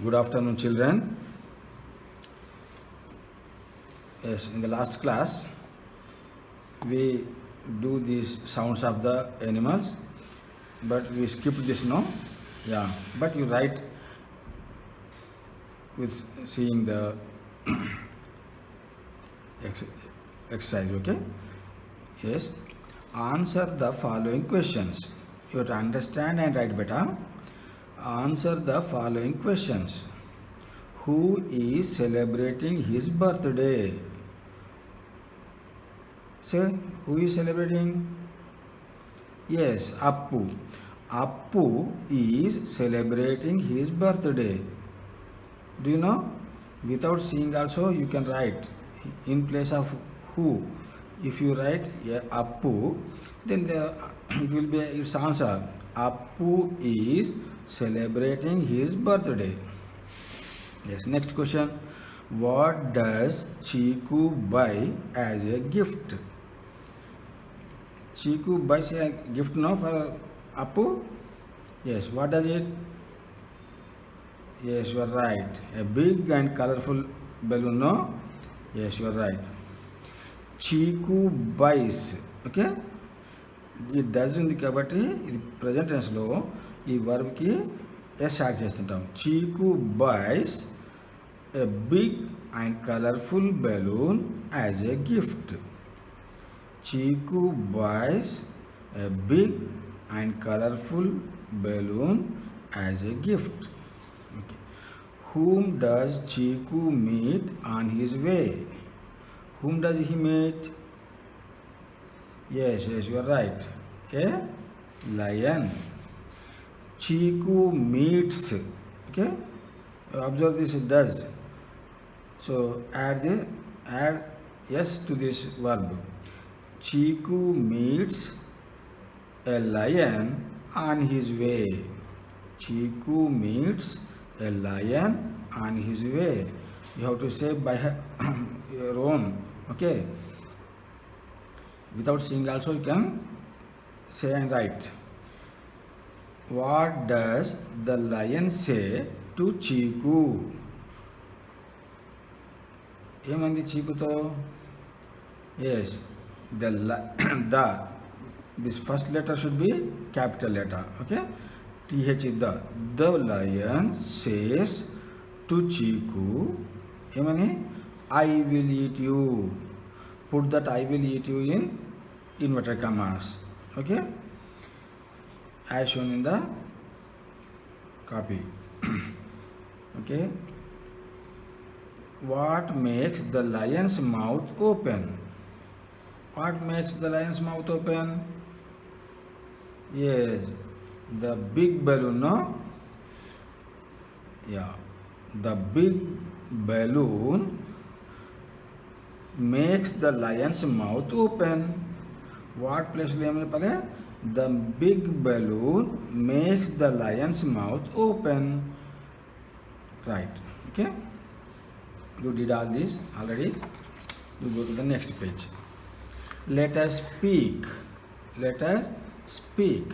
Good afternoon, children. Yes, in the last class, we do these sounds of the animals, but we skipped this, no? Yeah, but you write with seeing the ex- exercise, okay? Yes. Answer the following questions. You have to understand and write better. Answer the following questions. Who is celebrating his birthday? Say, who is celebrating? Yes, Appu. Appu is celebrating his birthday. Do you know? Without seeing also you can write in place of who. If you write Appu, then it will be its answer. Appu is celebrating his birthday. Yes, next question. What does Chiku buy as a gift? Chiku buys a gift now for Appu? Yes, what does it? Yes, you are right. A big and colorful balloon, no? Yes, you are right. Chiku buys. Okay ఈ does ఉంది కాబట్టి ఇది present టెన్స్లో ఈ వర్బ్కి yes add చేస్తుంటాం. Cheeku buys a big and colourful balloon as a gift. Cheeku buys a big and colourful balloon as a gift. Okay. Whom does Chiku meet on his way? Whom does he meet? Yes, you are right. A lion. Chiku meets. Okay. Observe this does. So add yes to this verb. Chiku meets a lion on his way. Chiku meets a lion on his way. You have to say by your own. Okay. Without seeing also you can say and write. What does the lion say to Chiku? ఏమంది చీకుతో? Yes, the this first letter should be capital letter. Okay. TH is the lion says to Chiku, ఏమని? I will eat you. Put that I will eat you in inverted commas. Okay, as shown in the copy. Okay. What makes the lion's mouth open? What makes the lion's mouth open? Yes, the big balloon, no? Yeah, the big balloon makes the lion's mouth open. What place will you pale? The big balloon makes the lion's mouth open. Right. Okay. You did all this already. You go to the next page. Let us speak. Let us speak.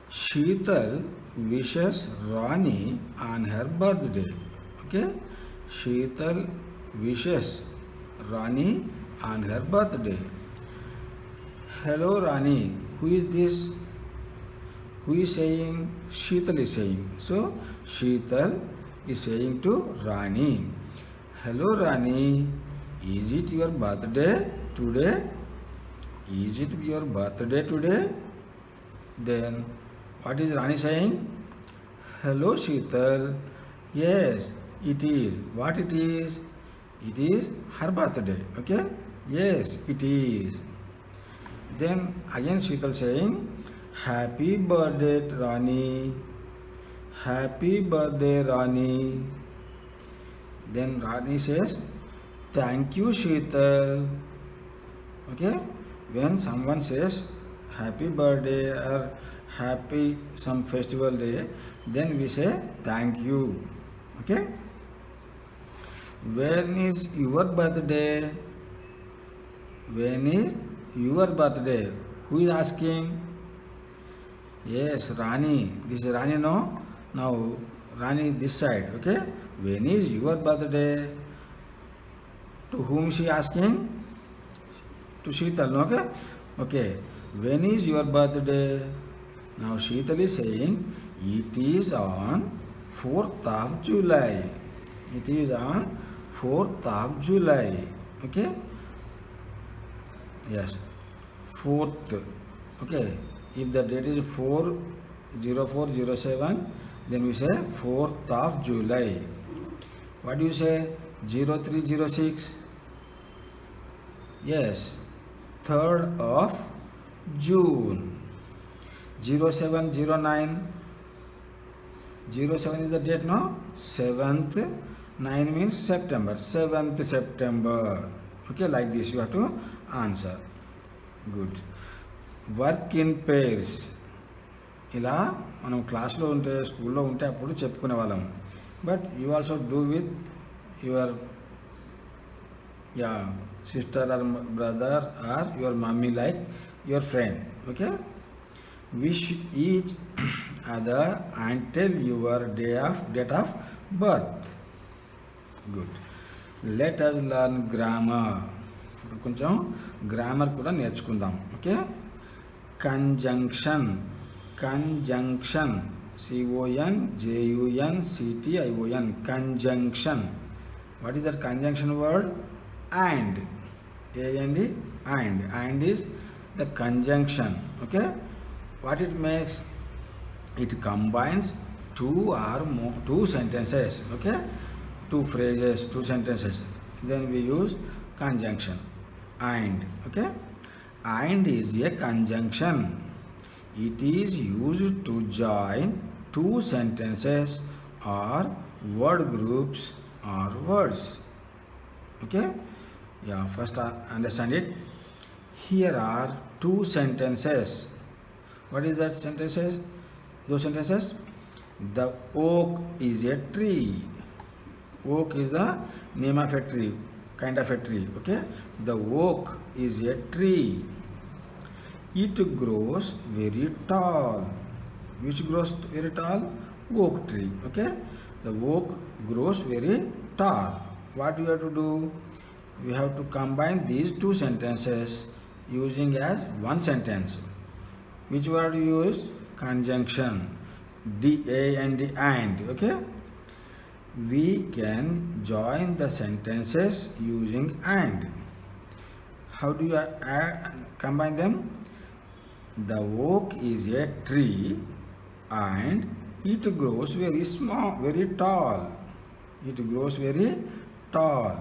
Sheetal wishes Rani on her birthday. Okay. Sheetal wishes Rani on her birthday. Hello Rani. Who is this? Who is saying? Sheetal is saying. So Sheetal is saying to Rani. Hello Rani. Is it your birthday today? Is it your birthday today? Then what is Rani saying? Hello Sheetal. Yes, it is. What it is? It is her birthday. Okay. Yes, it is. Then again Sheetal saying, Happy birthday Rani. Happy birthday Rani. Then Rani says, Thank you Sheetal. Okay. When someone says happy birthday or happy some festival day, then we say thank you. Okay. When is your birthday? When is your birthday? Who is asking? Yes, Rani. This is Rani, no? Now Rani this side. Okay. When is your birthday? To whom she asking? To Sheetal. Okay. Okay. When is your birthday? Now Sheetal is saying it is on 4th of July. It is on 4th of July. Okay. Yes. 4th. Okay. If the date is 4/04/07, then we say 4th of July. What do you say? 03/06? Yes. 3rd of June. 07/09. 07 is the date, no? 7th. 9 means September. 7th September. Okay, like this you have to answer. Good. Work in pairs. ఇలా మనం క్లాస్లో ఉంటే స్కూల్లో ఉంటే అప్పుడు చెప్పుకునే వాళ్ళం. But you also do with your sister or brother or your mommy, like your friend. Okay. Wish each other and tell your date of birth. Good. Let us learn grammar. ఇప్పుడు కొంచెం గ్రామర్ కూడా నేర్చుకుందాం. Okay. Conjunction. Conjunction. CONJUNCTION. Conjunction. What is that conjunction word? And. And is the conjunction. Okay. What it makes? It combines two or more, two sentences. Okay. Two phrases, two sentences. Then we use conjunction. And. Okay. And is a conjunction. It is used to join two sentences or word groups or words. Okay. Yeah, first understand it. Here are two sentences. What is that sentences? Those sentences. The oak is a tree. Oak is the name of a tree, kind of a tree. Okay. The oak is a tree. It grows very tall. Which grows very tall? Oak tree. Okay. The oak grows very tall. What do you have to do? We have to combine these two sentences using as one sentence. Which word you use? Conjunction. and. Okay. We can join the sentences using and. How do you combine them? The oak is a tree and it grows very small, very tall. It grows very tall.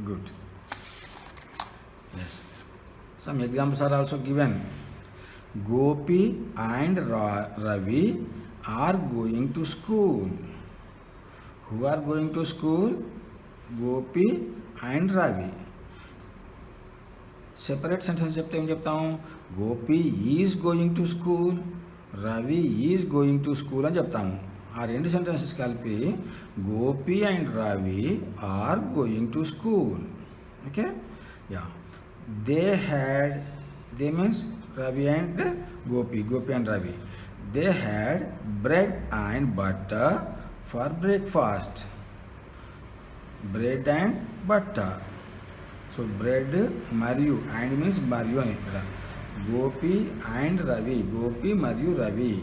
Good. Yes. Some examples are also given. Gopi and Ravi are going to school. Who are going to school? Gopi and Ravi. Separate sentence చెప్తే ఏం చెప్తాము? Gopi is going to school, Ravi is going to school అని చెప్తాము. ఆ రెండు sentences కలిపి Gopi and Ravi are going to school. Okay. Ya. They means Ravi and Gopi and Ravi. They had bread and butter for breakfast. Bread and butter. So bread మరియు, and means మరియు అని ఇక్కడ. Gopi and Ravi, Gopi మరియు Ravi.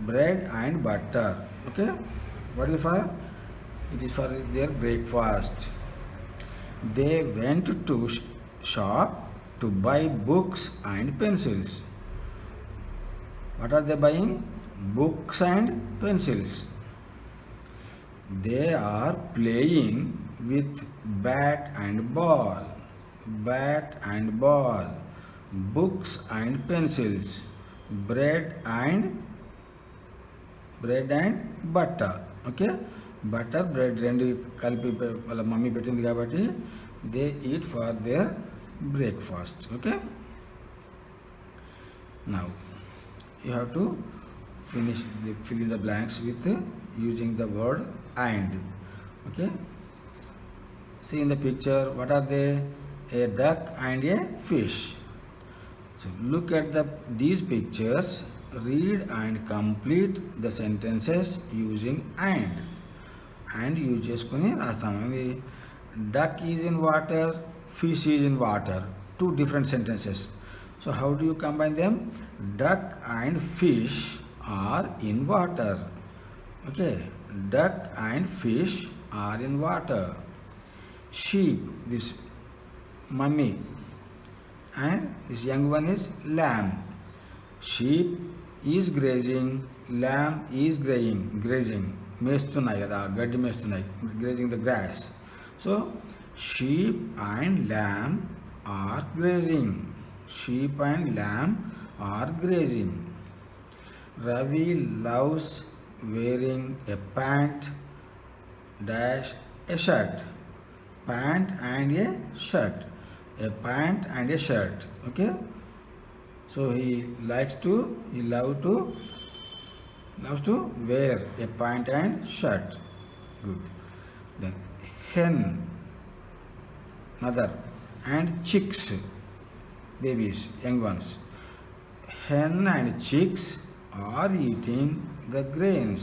Bread and butter. Okay. What is it for? It is for their breakfast. They went to shop to buy books and pencils. What are they buying? Books and pencils. They are playing with bat and ball. Bat and ball. Books and pencils. Bread and butter. Okay. Butter, bread రెండు కలిపి వాళ్ళ mummy పెట్టింది కాబట్టి they eat for their breakfast. Okay. Now you have to fill in the blanks with using the word and. Okay. See in the picture, what are they? A duck and a fish. So look at these pictures read and complete the sentences using and use చేసుకొని రాస్తాము. ఇది duck is in water, fish is in water, two different sentences. So how do you combine them? Duck and fish are in water. Okay, duck and fish are in water. Sheep, this mummy, and this young one is lamb. Sheep is grazing, lamb is grazing. మేస్తున్నాయి కదా, గడ్డి మేస్తున్నాయి, grazing the grass. So sheep and lamb are grazing. Sheep and lamb are grazing. Ravi loves wearing a pant dash a shirt. Pant and a shirt. A pant and a shirt. Okay. So he loves to wear a pant and shirt. Good. Then hen, mother, and chicks, babies, young ones. Hen and chicks are eating the grains.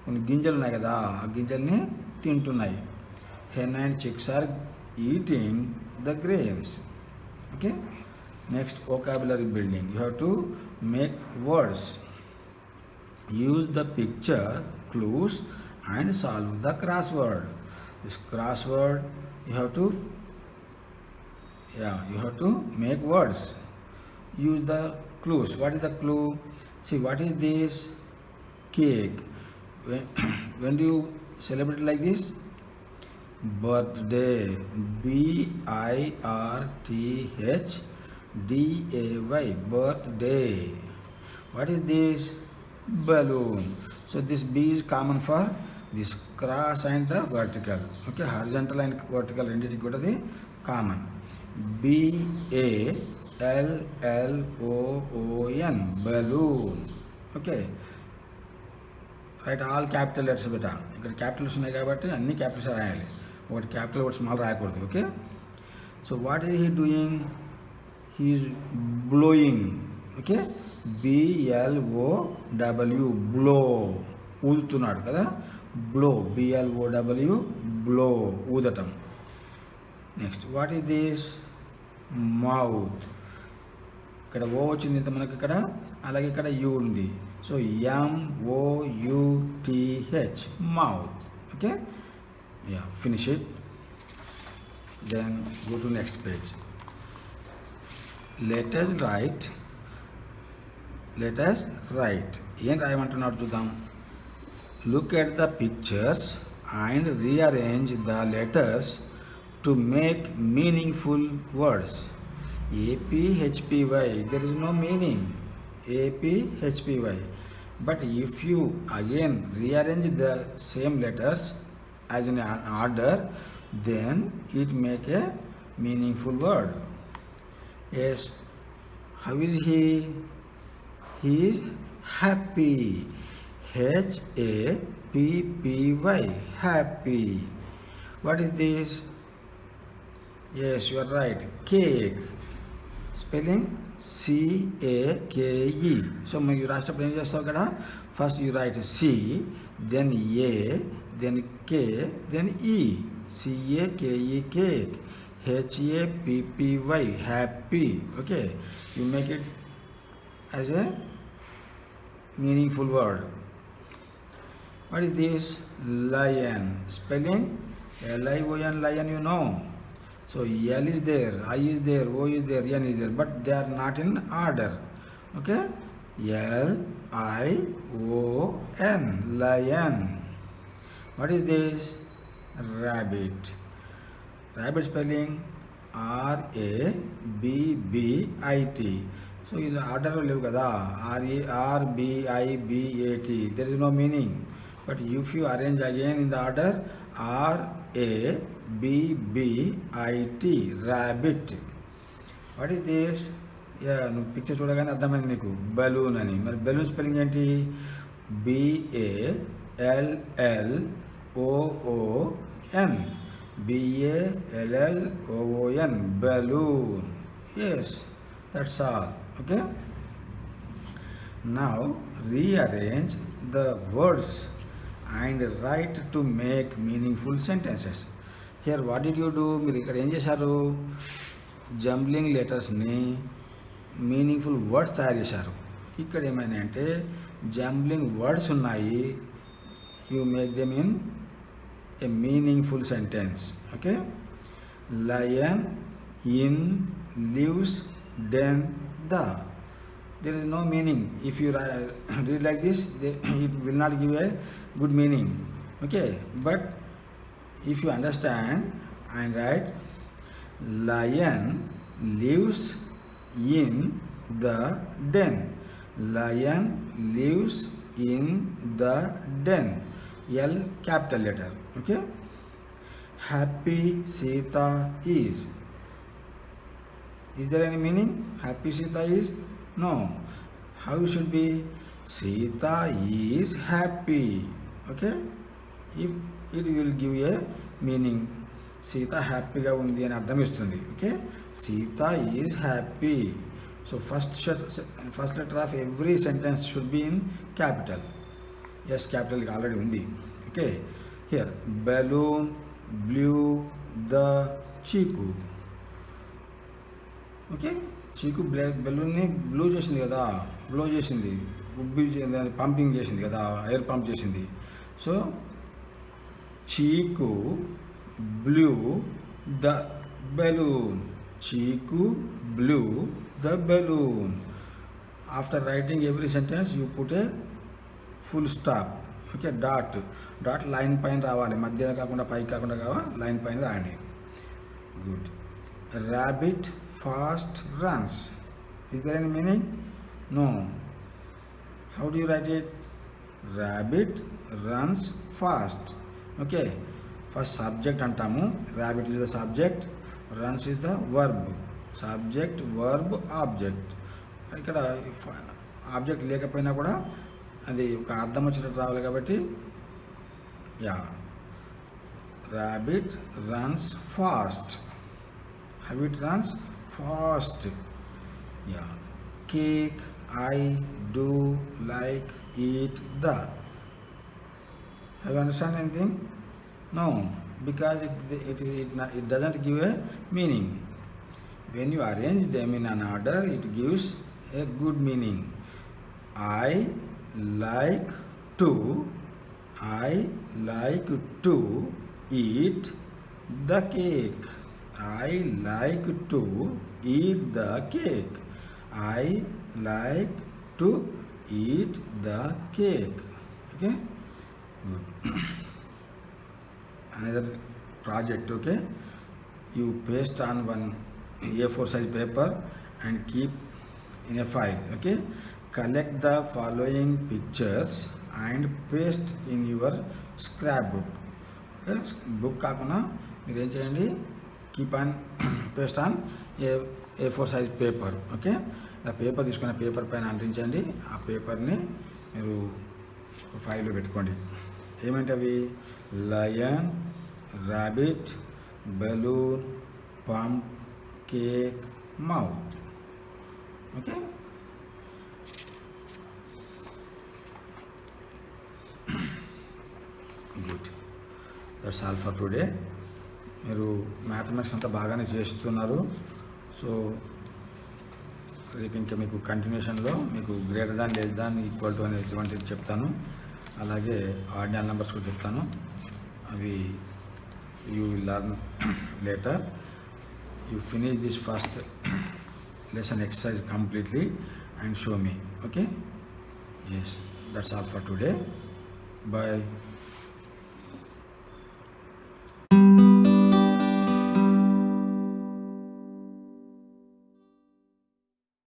కొన్ని గింజలు ఉన్నాయి కదా, ఆ గింజల్ని తింటున్నాయి. Hen and chicks are eating the grains. Okay. Next, vocabulary building. You have to make words. Use the picture clues and solve the crossword. This crossword you have to make words. Use the clues. What is the clue? See, what is this? Cake. When do you celebrate like this? Birthday. birthday. Birthday. What is this? Balloon. So this B is common for this cross and the vertical. Okay, horizontal and vertical రెండింటికి కూడా అది common. BALLOON, balloon. Okay, right, all capital letters beta. ఇక్కడ Capitals ఉన్నాయి కాబట్టి అన్ని Capitals రాయాలి, ఒకటి capital ఒకటి స్మాల్ రాయకూడదు. Okay, so what is he doing? He is blowing. Okay, BLOW, blow, ఊదుతున్నాడు కదా, బ్లో, BLOW, బ్లో, ఊదటం. Next, what is this? Mouth. ఇక్కడ ఓ వచ్చింది ఇంత మనకి ఇక్కడ, అలాగే ఇక్కడ యూ ఉంది. So MOUTH, mouth. Okay, ya, finish it. Then go to next page. Let us write. ఏం రాయమంటున్నాడు చూద్దాం. Look at the pictures and rearrange the letters to make meaningful words. APHPY, there is no meaning. APHPY. But if you again rearrange the same letters as in an order, then it make a meaningful word. Yes, how is he? He is happy. HAPPY, happy. What is this? Yes, you are right. Cake. Spelling CAKE. So you రాసేటప్పుడు ఏం చేస్తావు ఇక్కడ? First you right C, then A, then K, then E. CAKE, cake. HAPPY, happy. Okay, you make it as a meaningful word. What is this? Lion. Spelling LION, lion, you know. So L is there, I is there, O is there, N is there, but they are not in order. Okay, LION, lion. What is this? Rabbit. Rabbit spelling RABBIT. So in the order levu kada, RARBIBAT. There is no meaning. But if you arrange again in the order, RABBIT, rabbit. What is this? Yeah, నువ్వు picture చూడగానే అర్థమైంది మీకు, balloon అని. మరి balloon spelling ఏంటి? BALLOON, BALLOON, balloon. Yes, that's all. Okay, Now rearrange the words and write to make meaningful sentences. Here what did you do? మీరు ఇక్కడ ఏం చేశారు? జంబ్లింగ్ లెటర్స్ని మీనింగ్ఫుల్ వర్డ్స్ తయారు చేశారు. ఇక్కడ ఏమైనా అంటే జంబ్లింగ్ వర్డ్స్ ఉన్నాయి, you make them in a meaningful sentence. Okay, lion, in, lives, then, the. There is no meaning. If you read like this, it will not give a good meaning. Okay, but if you understand and write, lion lives in the den. Lion lives in the den. L capital letter. Okay. Happy Sita is. Is there any meaning? Happy Sita is? No. How it should be? Sita is happy. Okay. If it will give a meaning. Sita happy ga undi ani ardham istundi. Okay. Sita is happy. So first letter of every sentence should be in capital. Yes, capital already undi. Okay. Here, balloon blew the chiku. Okay, చీకు బెలూన్ని blue చేసింది కదా, blow చేసింది, ఉబ్బి pumping చేసింది కదా, air pump చేసింది. So చీకు blue the balloon. చీకు blue the balloon. After writing every sentence you put a full stop. Okay, dot line పైన రావాలి, మధ్యలో కాకుండా పైకి కాకుండా కావాలి, లైన్ పైన రాయండి. Good. Rabbit fast runs. Is there any meaning? No. How do you write it? Rabbit runs fast. Okay. First subject antamu. Rabbit is the subject. Runs is the verb. Subject, verb, object. ఇక్కడ object లేకపోయినా కూడా అది ఒక అర్థం వచ్చినట్టు రావాలి కాబట్టి yeah, rabbit runs fast. How it runs? Fast. Yeah. Cake, I do like eat the. Have you understand anything? No, because it doesn't give a meaning. When you arrange them in an order, it gives a good meaning. I like to eat the cake. I like to eat the cake. I like to eat the cake. Okay. Good. Another project. Okay. You paste on one A4 size paper and keep in a file. Okay. Collect the following pictures and paste in your scrapbook. Okay. Book కాకుండా మీరు ఏం చేయండి, keep on paste on A4 size paper. Okay, ఇలా paper తీసుకున్న paper పైన అంటించండి. ఆ పేపర్ని మీరు ఫైల్లో పెట్టుకోండి. ఏమంటే అవి lion, rabbit, balloon, pump, cake, mouth. Okay, good. That's all for today. మీరు మ్యాథమెటిక్స్ అంతా బాగానే చేస్తున్నారు. సో రేపు ఇంకా మీకు కంటిన్యూషన్లో మీకు greater than, less than, equal to అనేటువంటిది చెప్తాను. అలాగే ఆర్డినల్ నెంబర్స్ కూడా చెప్తాను. అవి you will learn later. You finish this first lesson exercise completely and show me. Okay, yes, that's all for today. Bye.